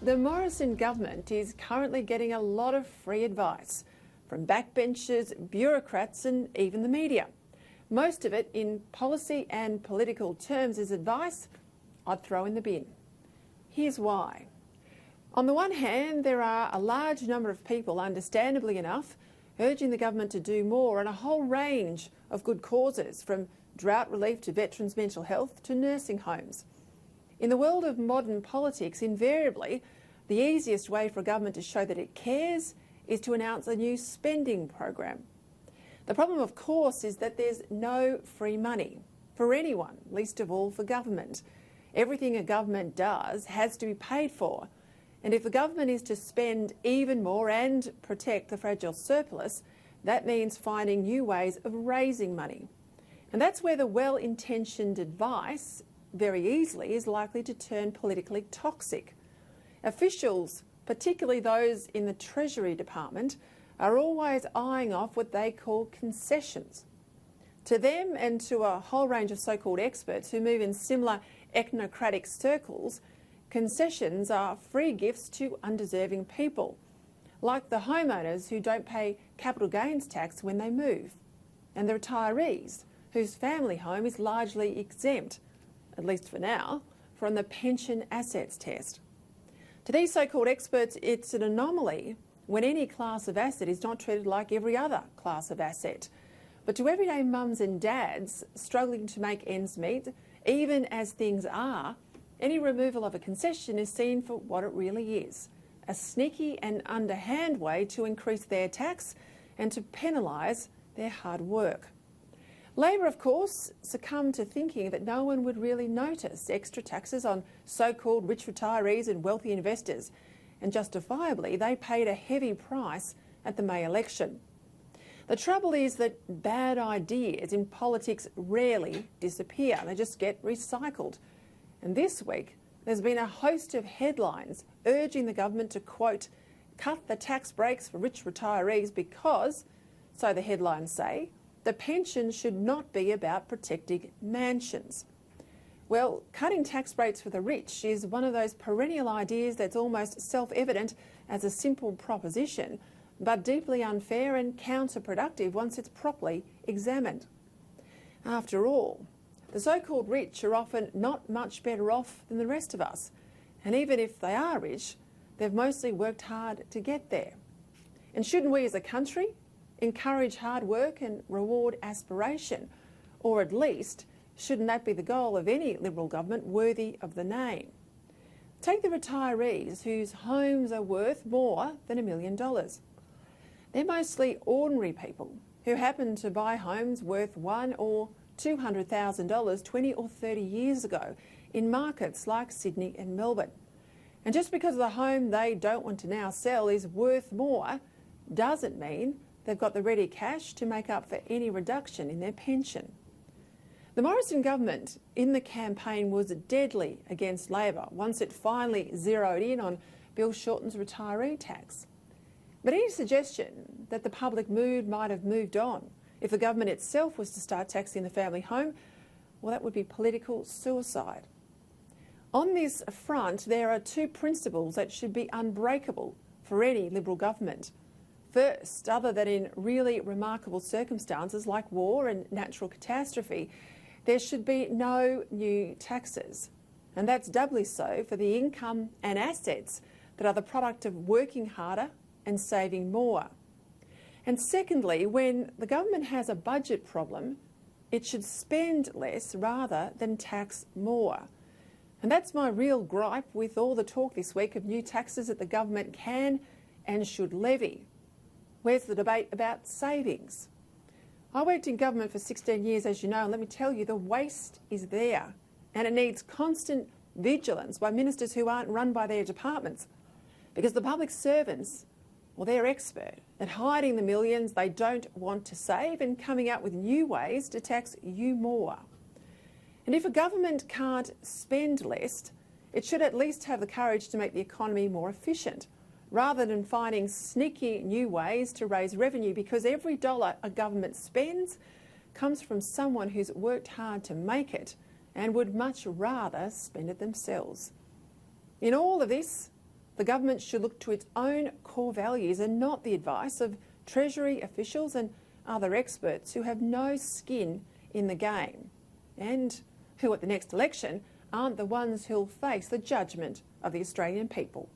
The Morrison government is currently getting a lot of free advice from backbenchers, bureaucrats and even the media. Most of it in policy and political terms is advice I'd throw in the bin. Here's why. On the one hand, there are a large number of people, understandably enough, urging the government to do more on a whole range of good causes, from drought relief to veterans' mental health to nursing homes. In the world of modern politics, invariably, the easiest way for a government to show that it cares is to announce a new spending program. The problem, of course, is that there's no free money for anyone, least of all for government. Everything a government does has to be paid for. And if the government is to spend even more and protect the fragile surplus, that means finding new ways of raising money. And that's where the well-intentioned advice very easily is likely to turn politically toxic. Officials, particularly those in the Treasury Department, are always eyeing off what they call concessions. To them and to a whole range of so-called experts who move in similar ethnocratic circles, concessions are free gifts to undeserving people, like the homeowners who don't pay capital gains tax when they move, and the retirees whose family home is largely exempt, at least for now, from the pension assets test. To these so-called experts, it's an anomaly when any class of asset is not treated like every other class of asset. But to everyday mums and dads struggling to make ends meet, even as things are, any removal of a concession is seen for what it really is: a sneaky and underhand way to increase their tax and to penalise their hard work. Labor, of course, succumbed to thinking that no one would really notice extra taxes on so-called rich retirees and wealthy investors, and justifiably they paid a heavy price at the May election. The trouble is that bad ideas in politics rarely disappear, they just get recycled. And this week there's been a host of headlines urging the government to, quote, cut the tax breaks for rich retirees because, so the headlines say, the pension should not be about protecting mansions. Well, cutting tax breaks for the rich is one of those perennial ideas that's almost self-evident as a simple proposition, but deeply unfair and counterproductive once it's properly examined. After all, the so-called rich are often not much better off than the rest of us. And even if they are rich, they've mostly worked hard to get there. And shouldn't we as a country encourage hard work and reward aspiration? Or at least, shouldn't that be the goal of any Liberal government worthy of the name? Take the retirees whose homes are worth more than $1 million. They're mostly ordinary people who happen to buy homes worth $100,000 or $200,000 20 or 30 years ago in markets like Sydney and Melbourne. And just because the home they don't want to now sell is worth more doesn't mean they've got the ready cash to make up for any reduction in their pension. The Morrison government in the campaign was deadly against Labor once it finally zeroed in on Bill Shorten's retiree tax. But any suggestion that the public mood might have moved on if the government itself was to start taxing the family home, well, that would be political suicide. On this front, there are two principles that should be unbreakable for any Liberal government. First, other than in really remarkable circumstances like war and natural catastrophe, there should be no new taxes. And that's doubly so for the income and assets that are the product of working harder and saving more. And secondly, when the government has a budget problem, it should spend less rather than tax more. And that's my real gripe with all the talk this week of new taxes that the government can and should levy. Where's the debate about savings? I worked in government for 16 years, as you know, and let me tell you, the waste is there. And it needs constant vigilance by ministers who aren't run by their departments. Because the public servants, well, they're expert at hiding the millions they don't want to save and coming up with new ways to tax you more. And if a government can't spend less, it should at least have the courage to make the economy more efficient, rather than finding sneaky new ways to raise revenue, because every dollar a government spends comes from someone who's worked hard to make it and would much rather spend it themselves. In all of this, the government should look to its own core values and not the advice of Treasury officials and other experts who have no skin in the game, and who at the next election aren't the ones who'll face the judgment of the Australian people.